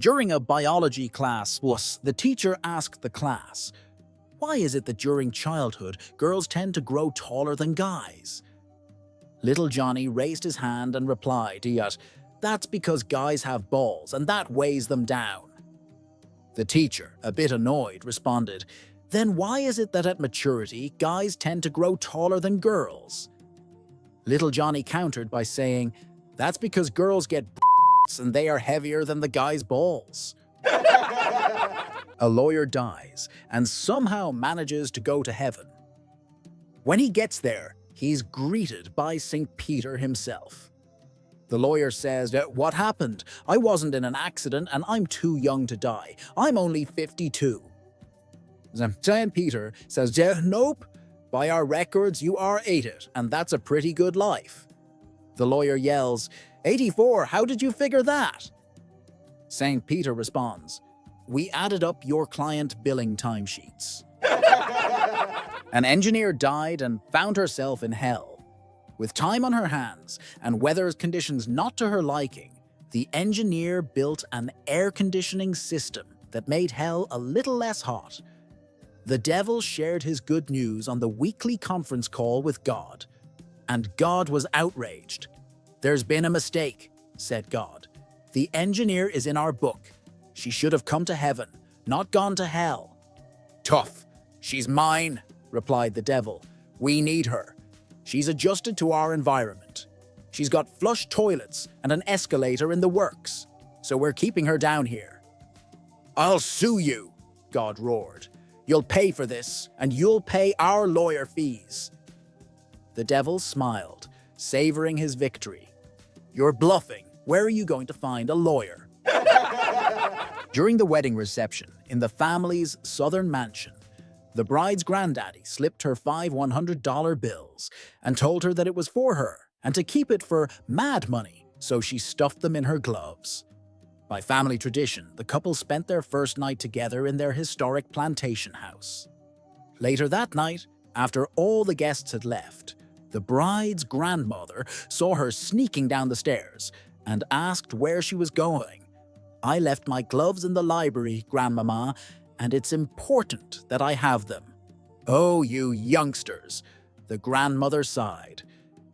During a biology class, the teacher asked the class, "Why is it that during childhood, girls tend to grow taller than guys?" Little Johnny raised his hand and replied, "That's because guys have balls and that weighs them down." The teacher, a bit annoyed, responded, "Then why is it that at maturity, guys tend to grow taller than girls?" Little Johnny countered by saying, "That's because girls get and they are heavier than the guy's balls." A lawyer dies and somehow manages to go to heaven. When he gets there, he's greeted by St. Peter himself. The lawyer says, "What happened? I wasn't in an accident and I'm too young to die. I'm only 52. St. Peter says, "Nope. By our records, you are 80, and that's a pretty good life." The lawyer yells, "84, how did you figure that?" St. Peter responds, "We added up your client billing timesheets." An engineer died and found herself in hell. With time on her hands and weather conditions not to her liking, the engineer built an air conditioning system that made hell a little less hot. The devil shared his good news on the weekly conference call with God, and God was outraged. "There's been a mistake," said God. "The engineer is in our book. She should have come to heaven, not gone to hell." "Tough. She's mine," replied the devil. "We need her. She's adjusted to our environment. She's got flush toilets and an escalator in the works, so we're keeping her down here." "I'll sue you," God roared. "You'll pay for this, and you'll pay our lawyer fees." The devil smiled, savoring his victory. "You're bluffing. Where are you going to find a lawyer?" During the wedding reception in the family's southern mansion, the bride's granddaddy slipped her 5 $100 bills and told her that it was for her and to keep it for mad money, so she stuffed them in her gloves. By family tradition, the couple spent their first night together in their historic plantation house. Later that night, after all the guests had left, the bride's grandmother saw her sneaking down the stairs and asked where she was going. "I left my gloves in the library, Grandmama, and it's important that I have them." "Oh, you youngsters," the grandmother sighed.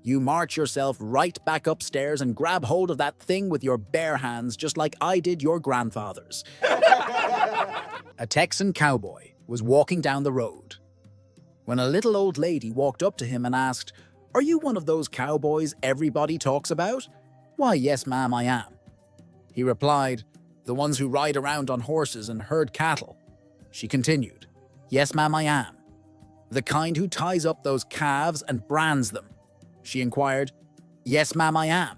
"You march yourself right back upstairs and grab hold of that thing with your bare hands just like I did your grandfather's." A Texan cowboy was walking down the road when a little old lady walked up to him and asked, "Are you one of those cowboys everybody talks about?" "Why, yes, ma'am, I am." He replied, "The ones who ride around on horses and herd cattle." She continued, "Yes, ma'am, I am." "The kind who ties up those calves and brands them?" She inquired. "Yes, ma'am, I am."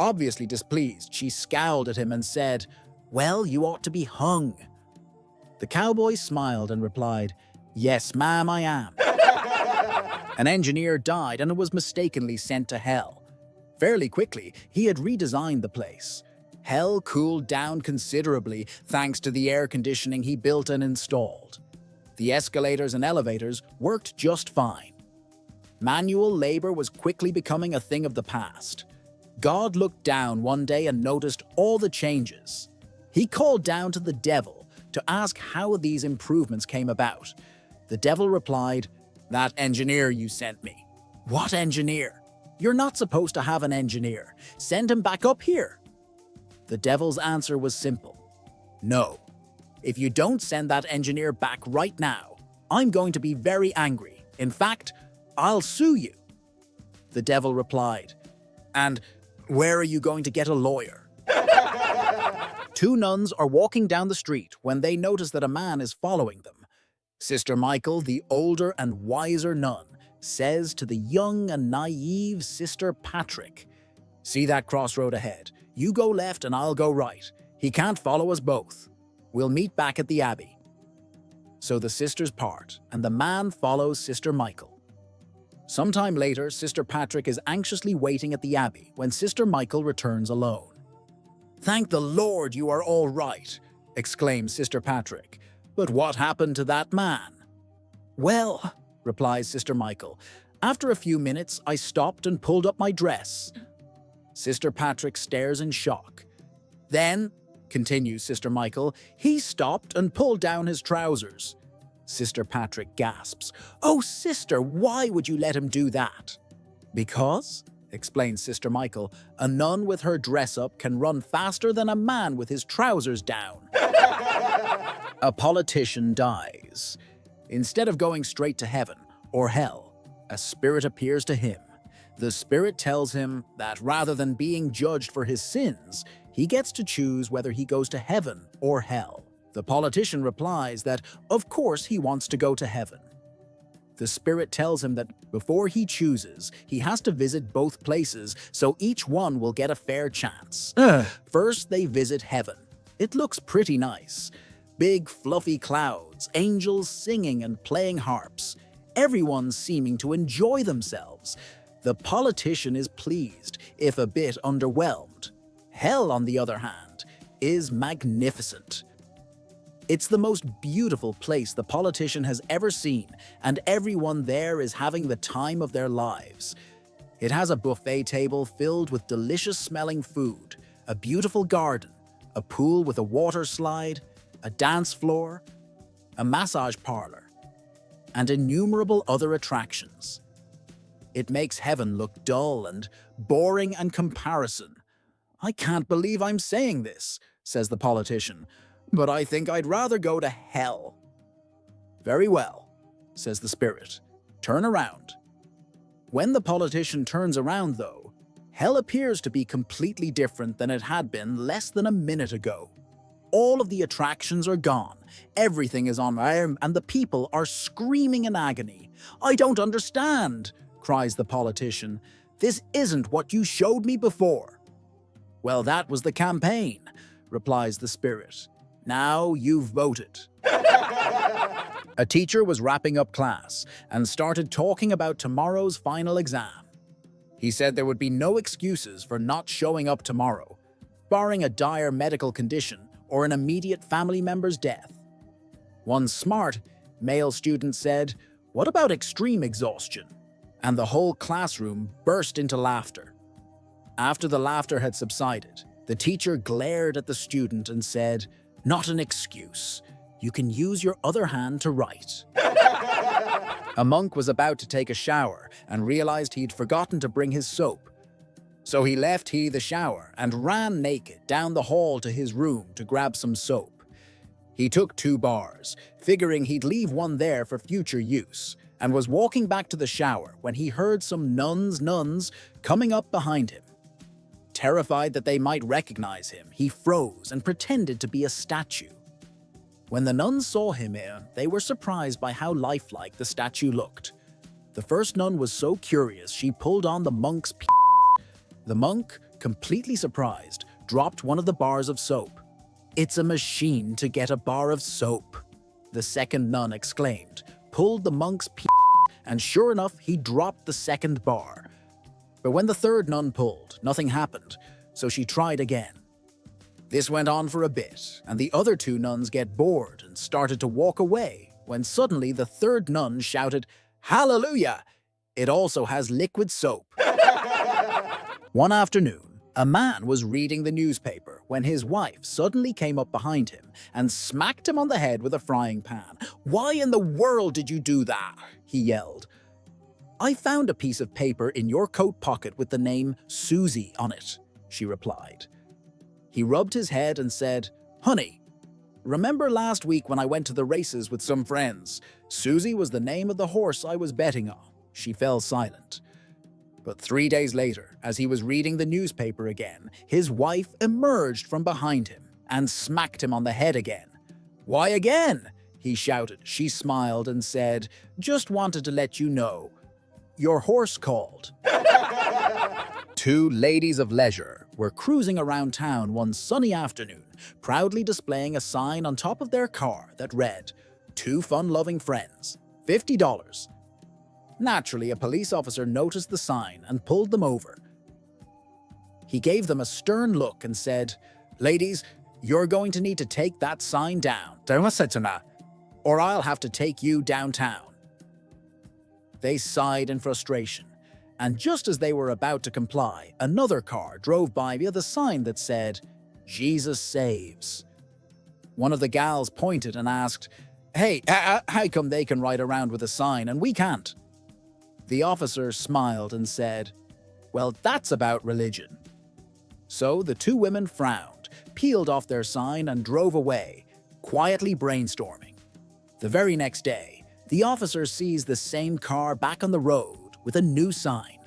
Obviously displeased, she scowled at him and said, "Well, you ought to be hung." The cowboy smiled and replied, "Yes, ma'am, I am." An engineer died and was mistakenly sent to hell. Fairly quickly, he had redesigned the place. Hell cooled down considerably thanks to the air conditioning he built and installed. The escalators and elevators worked just fine. Manual labor was quickly becoming a thing of the past. God looked down one day and noticed all the changes. He called down to the devil to ask how these improvements came about. The devil replied, "That engineer you sent me." "What engineer? You're not supposed to have an engineer. Send him back up here." The devil's answer was simple. "No. If you don't send that engineer back right now, I'm going to be very angry. In fact, I'll sue you." The devil replied, "And where are you going to get a lawyer?" Two nuns are walking down the street when they notice that a man is following them. Sister Michael, the older and wiser nun, says to the young and naive Sister Patrick, "See that crossroad ahead? You go left and I'll go right. He can't follow us both. We'll meet back at the Abbey." So the sisters part, and the man follows Sister Michael. Sometime later, Sister Patrick is anxiously waiting at the Abbey when Sister Michael returns alone. "Thank the Lord you are all right," exclaims Sister Patrick. "But what happened to that man?" "Well," replies Sister Michael, "after a few minutes I stopped and pulled up my dress." Sister Patrick stares in shock. "Then," continues Sister Michael, he stopped and pulled down his trousers. Sister Patrick gasps, "Oh, sister, why would you let him do that?" "Because," explains Sister Michael, "a nun with her dress up can run faster than a man with his trousers down." A politician dies. Instead of going straight to heaven or hell, a spirit appears to him. The spirit tells him that rather than being judged for his sins, he gets to choose whether he goes to heaven or hell. The politician replies that, of course, he wants to go to heaven. The spirit tells him that before he chooses, he has to visit both places, so each one will get a fair chance. First, they visit heaven. It looks pretty nice. Big, fluffy clouds, angels singing and playing harps. Everyone seeming to enjoy themselves. The politician is pleased, if a bit underwhelmed. Hell, on the other hand, is magnificent. It's the most beautiful place the politician has ever seen, and everyone there is having the time of their lives. It has a buffet table filled with delicious-smelling food, a beautiful garden, a pool with a water slide, a dance floor, a massage parlor, and innumerable other attractions. It makes heaven look dull and boring in comparison. "I can't believe I'm saying this," says the politician, "but I think I'd rather go to hell." "Very well," says the spirit. "Turn around." When the politician turns around, though, hell appears to be completely different than it had been less than a minute ago. All of the attractions are gone, everything is on fire, and the people are screaming in agony. "I don't understand," cries the politician. "This isn't what you showed me before." "Well, that was the campaign," replies the spirit. "Now you've voted." A teacher was wrapping up class and started talking about tomorrow's final exam. He said there would be no excuses for not showing up tomorrow, barring a dire medical condition or an immediate family member's death. One smart male student said, "What about extreme exhaustion?" And the whole classroom burst into laughter. After the laughter had subsided, the teacher glared at the student and said, "Not an excuse. You can use your other hand to write." A monk was about to take a shower and realized he'd forgotten to bring his soap. So he left the shower and ran naked down the hall to his room to grab some soap. He took 2 bars, figuring he'd leave one there for future use, and was walking back to the shower when he heard some nuns coming up behind him. Terrified that they might recognize him, he froze and pretended to be a statue. When the nuns saw him, they were surprised by how lifelike the statue looked. The first nun was so curious she pulled on the monk's The monk, completely surprised, dropped one of the bars of soap. "It's a machine to get a bar of soap," the second nun exclaimed, pulled the monk's and sure enough, he dropped the second bar. But when the third nun pulled, nothing happened, so she tried again. This went on for a bit, and the other 2 nuns get bored and started to walk away, when suddenly the third nun shouted, "Hallelujah! It also has liquid soap." One afternoon, a man was reading the newspaper when his wife suddenly came up behind him and smacked him on the head with a frying pan. "Why in the world did you do that?" he yelled. "I found a piece of paper in your coat pocket with the name Susie on it," she replied. He rubbed his head and said, "Honey, remember last week when I went to the races with some friends? Susie was the name of the horse I was betting on." She fell silent. But 3 days later, as he was reading the newspaper again, his wife emerged from behind him and smacked him on the head again. "Why again?" he shouted. She smiled and said, "Just wanted to let you know. Your horse called." 2 ladies of leisure were cruising around town one sunny afternoon, proudly displaying a sign on top of their car that read, "Two fun-loving friends, $50. Naturally, a police officer noticed the sign and pulled them over. He gave them a stern look and said, "Ladies, you're going to need to take that sign down, or I'll have to take you downtown." They sighed in frustration, and just as they were about to comply, another car drove by via the sign that said, Jesus saves. One of the gals pointed and asked, "Hey, how come they can ride around with a sign and we can't?" The officer smiled and said, "Well, that's about religion." So the two women frowned, peeled off their sign and drove away, quietly brainstorming. The very next day, the officer sees the same car back on the road with a new sign.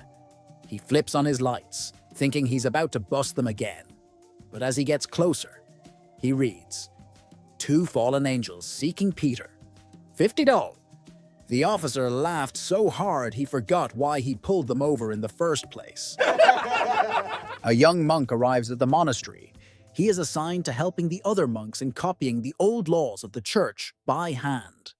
He flips on his lights, thinking he's about to bust them again. But as he gets closer, he reads, "Two fallen angels seeking Peter. $50." The officer laughed so hard he forgot why he pulled them over in the first place. A young monk arrives at the monastery. He is assigned to helping the other monks in copying the old laws of the church by hand.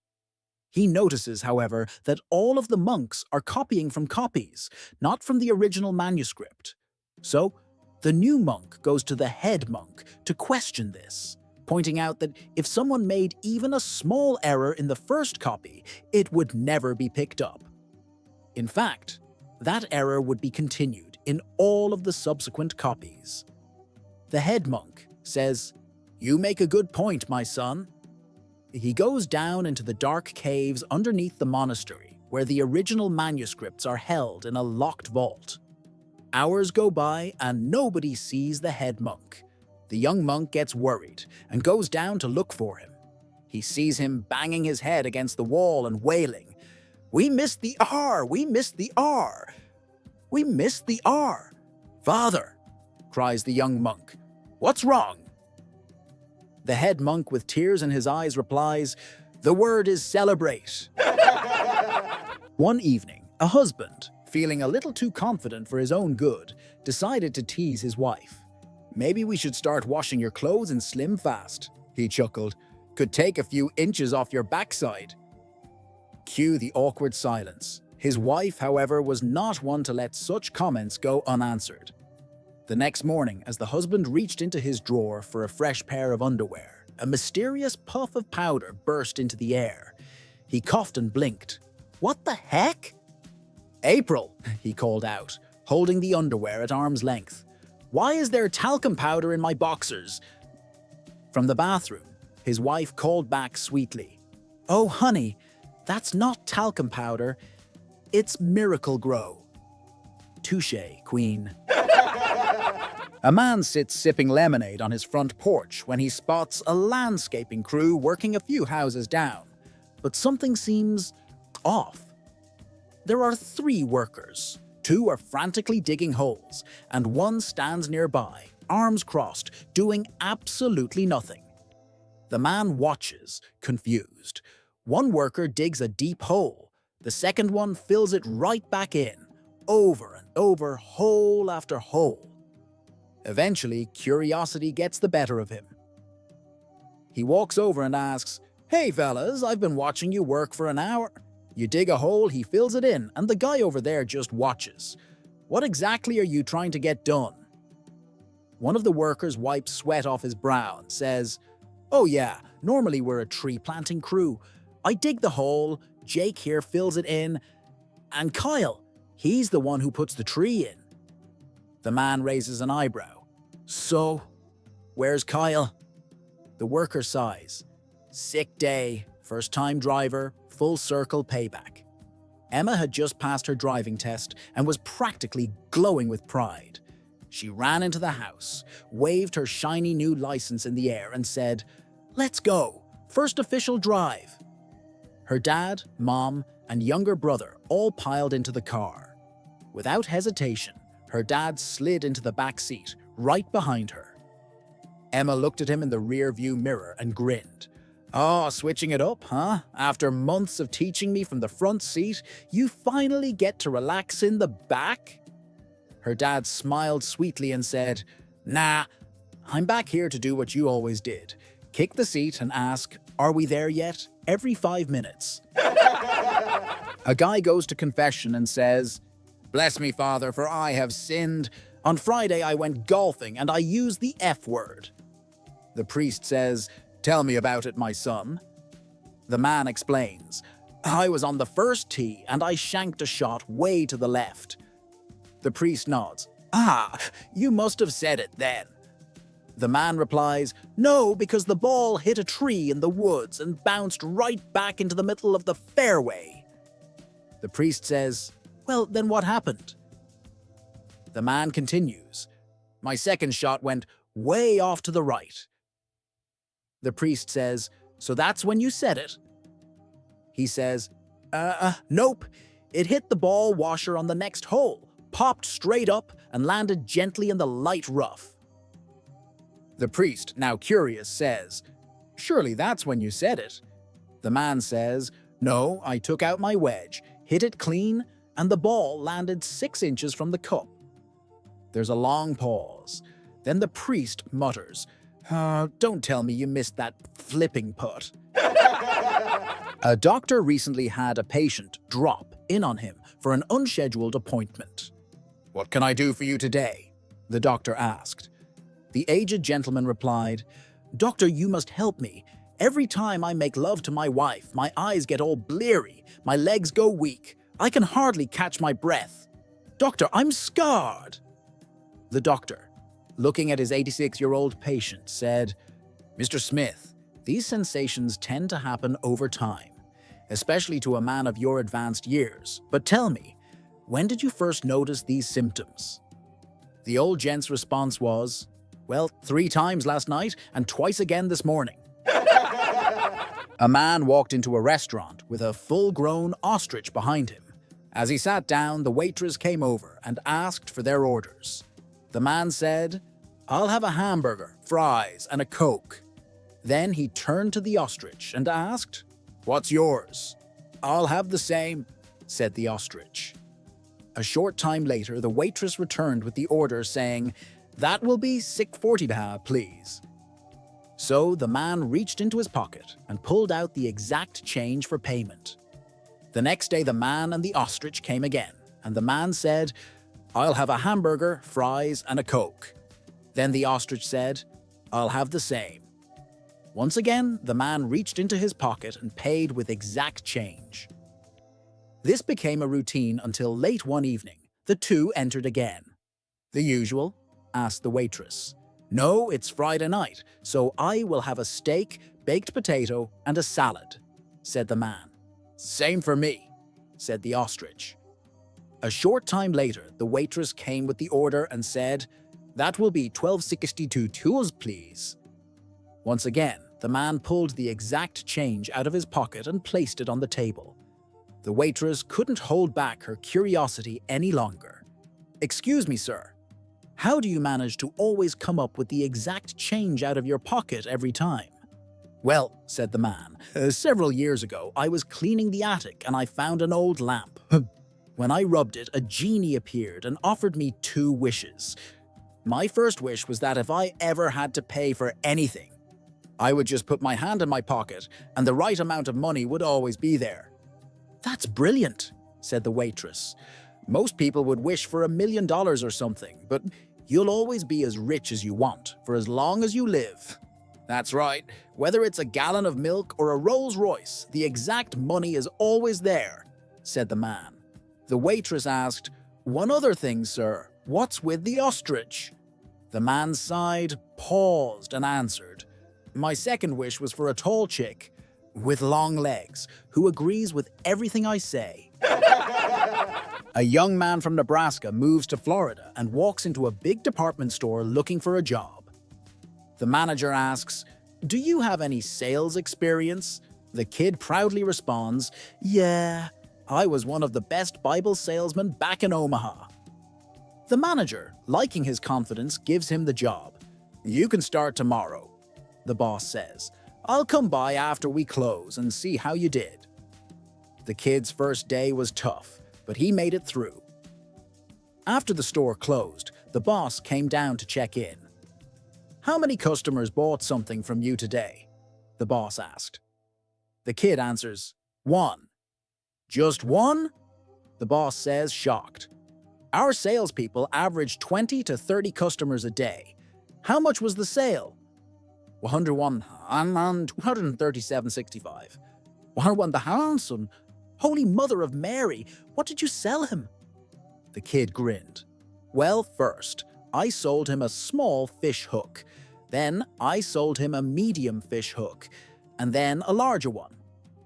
He notices, however, that all of the monks are copying from copies, not from the original manuscript. So, the new monk goes to the head monk to question this, pointing out that if someone made even a small error in the first copy, it would never be picked up. In fact, that error would be continued in all of the subsequent copies. The head monk says, "You make a good point, my son." He goes down into the dark caves underneath the monastery, where the original manuscripts are held in a locked vault. Hours go by and nobody sees the head monk. The young monk gets worried and goes down to look for him. He sees him banging his head against the wall and wailing, "We missed the R! We missed the R! We missed the R!" "Father!" cries the young monk. "What's wrong?" The head monk, with tears in his eyes, replies, "The word is celebrate." One evening, a husband, feeling a little too confident for his own good, decided to tease his wife. "Maybe we should start washing your clothes and slim fast," he chuckled. "Could take a few inches off your backside." Cue the awkward silence. His wife, however, was not one to let such comments go unanswered. The next morning, as the husband reached into his drawer for a fresh pair of underwear, a mysterious puff of powder burst into the air. He coughed and blinked. "What the heck?" "April," he called out, holding the underwear at arm's length. "Why is there talcum powder in my boxers?" From the bathroom, his wife called back sweetly, "Oh, honey, that's not talcum powder. It's Miracle Grow." Touché, queen. A man sits sipping lemonade on his front porch when he spots a landscaping crew working a few houses down. But something seems off. There are 3 workers. 2 are frantically digging holes, and 1 stands nearby, arms crossed, doing absolutely nothing. The man watches, confused. One worker digs a deep hole. The second one fills it right back in, over and over, hole after hole. Eventually, curiosity gets the better of him. He walks over and asks, "Hey fellas, I've been watching you work for an hour." You dig a hole, he fills it in, and the guy over there just watches. "What exactly are you trying to get done?" One of the workers wipes sweat off his brow and says, "Oh yeah, normally we're a tree planting crew. I dig the hole, Jake here fills it in, and Kyle, he's the one who puts the tree in." The man raises an eyebrow. "So, where's Kyle?" The worker sighs. Sick day, first-time driver, full circle payback. Emma had just passed her driving test and was practically glowing with pride. She ran into the house, waved her shiny new license in the air and said, "Let's go, first official drive." Her dad, mom, and younger brother all piled into the car. Without hesitation, her dad slid into the back seat, right behind her. Emma looked at him in the rear-view mirror and grinned. "Oh, switching it up, huh? After months of teaching me from the front seat, you finally get to relax in the back?" Her dad smiled sweetly and said, "Nah, I'm back here to do what you always did. Kick the seat and ask, 'Are we there yet?' every 5 minutes." A guy goes to confession and says, "Bless me, Father, for I have sinned. On Friday I went golfing and I used the F word." The priest says, "Tell me about it, my son." The man explains, "I was on the first tee and I shanked a shot way to the left." The priest nods. "Ah, you must have said it then." The man replies, "No, because the ball hit a tree in the woods and bounced right back into the middle of the fairway." The priest says, "Well, then what happened?" The man continues, "My second shot went way off to the right." The priest says, "So that's when you said it?" He says, Nope. It hit the ball washer on the next hole, popped straight up, and landed gently in the light rough." The priest, now curious, says, "Surely that's when you said it." The man says, "No, I took out my wedge, hit it clean, and the ball landed 6 inches from the cup." There's a long pause. Then the priest mutters, "Don't tell me you missed that flipping putt." A doctor recently had a patient drop in on him for an unscheduled appointment. "What can I do for you today?" the doctor asked. The aged gentleman replied, "Doctor, you must help me. Every time I make love to my wife, my eyes get all bleary, my legs go weak, I can hardly catch my breath. Doctor, I'm scarred." The doctor, looking at his 86-year-old patient, said, "Mr. Smith, these sensations tend to happen over time, especially to a man of your advanced years. But tell me, when did you first notice these symptoms?" The old gent's response was, "Well, 3 times last night and twice again this morning." A man walked into a restaurant with a full-grown ostrich behind him. As he sat down, the waitress came over and asked for their orders. The man said, "I'll have a hamburger, fries, and a Coke." Then he turned to the ostrich and asked, "What's yours?" "I'll have the same," said the ostrich. A short time later, the waitress returned with the order saying, "That will be 6.40 baht, please." So the man reached into his pocket and pulled out the exact change for payment. The next day, the man and the ostrich came again, and the man said, "I'll have a hamburger, fries, and a Coke." Then the ostrich said, "I'll have the same." Once again, the man reached into his pocket and paid with exact change. This became a routine until late one evening. The two entered again. "The usual?" asked the waitress. "No, it's Friday night, so I will have a steak, baked potato, and a salad," said the man. "Same for me," said the ostrich. A short time later, the waitress came with the order and said, "That will be 12.62 tours, please." Once again, the man pulled the exact change out of his pocket and placed it on the table. The waitress couldn't hold back her curiosity any longer. "Excuse me, sir. How do you manage to always come up with the exact change out of your pocket every time?" "Well," said the man, "several years ago I was cleaning the attic and I found an old lamp. When I rubbed it, a genie appeared and offered me 2 wishes. My first wish was that if I ever had to pay for anything, I would just put my hand in my pocket and the right amount of money would always be there." "That's brilliant," said the waitress. "Most people would wish for $1 million or something, but you'll always be as rich as you want, for as long as you live." "That's right. Whether it's a gallon of milk or a Rolls Royce, the exact money is always there," said the man. The waitress asked, "One other thing, sir. What's with the ostrich?" The man sighed, paused, and answered, "My second wish was for a tall chick with long legs who agrees with everything I say." A young man from Nebraska moves to Florida and walks into a big department store looking for a job. The manager asks, "Do you have any sales experience?" The kid proudly responds, "Yeah, I was one of the best Bible salesmen back in Omaha." The manager, liking his confidence, gives him the job. "You can start tomorrow," the boss says. "I'll come by after we close and see how you did." The kid's first day was tough, but he made it through. After the store closed, the boss came down to check in. "How many customers bought something from you today?" the boss asked. The kid answers, "1." "Just 1?" the boss says, shocked. "Our salespeople average 20 to 30 customers a day. How much was the sale?" 101 and 237.65. 101,000. Holy Mother of Mary, what did you sell him? The kid grinned. "Well, first, I sold him a small fish hook. Then I sold him a medium fish hook, and then a larger one.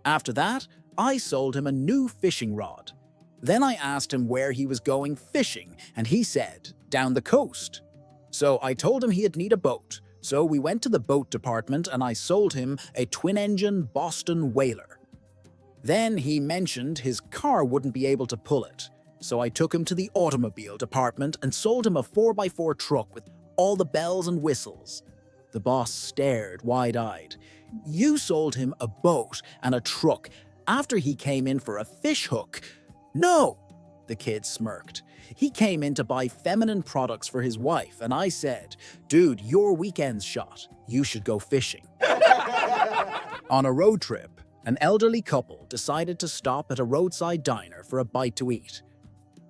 After that, I sold him a new fishing rod. Then I asked him where he was going fishing, and he said, down the coast. So I told him he'd need a boat. So we went to the boat department and I sold him a twin-engine Boston whaler. Then he mentioned his car wouldn't be able to pull it. So I took him to the automobile department and sold him a 4x4 truck with all the bells and whistles. The boss stared wide-eyed. You sold him a boat and a truck after he came in for a fish hook. No, the kid smirked. He came in to buy feminine products for his wife, and I said, dude, your weekend's shot. You should go fishing. On a road trip, an elderly couple decided to stop at a roadside diner for a bite to eat.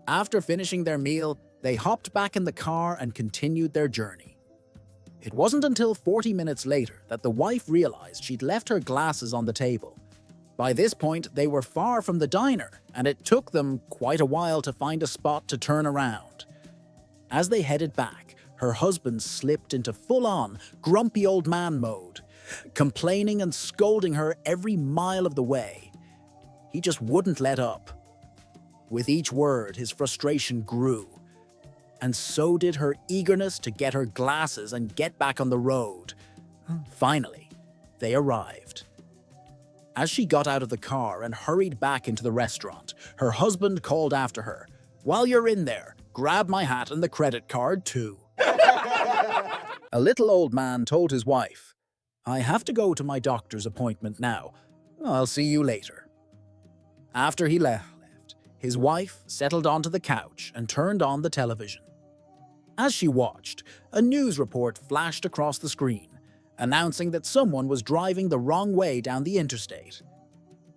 After finishing their meal, they hopped back in the car and continued their journey. It wasn't until 40 minutes later that the wife realized she'd left her glasses on the table. By this point, they were far from the diner, and it took them quite a while to find a spot to turn around. As they headed back, her husband slipped into full-on, grumpy old man mode, complaining and scolding her every mile of the way. He just wouldn't let up. With each word, his frustration grew, and so did her eagerness to get her glasses and get back on the road. Finally, they arrived. As she got out of the car and hurried back into the restaurant, her husband called after her, "While you're in there, grab my hat and the credit card too." A little old man told his wife, "I have to go to my doctor's appointment now. I'll see you later." After he left, his wife settled onto the couch and turned on the television. As she watched, a news report flashed across the screen, announcing that someone was driving the wrong way down the interstate.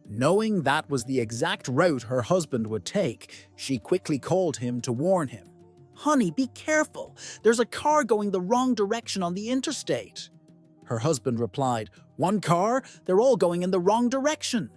Knowing that was the exact route her husband would take, she quickly called him to warn him. "Honey, be careful. There's a car going the wrong direction on the interstate." Her husband replied, "One car? They're all going in the wrong direction."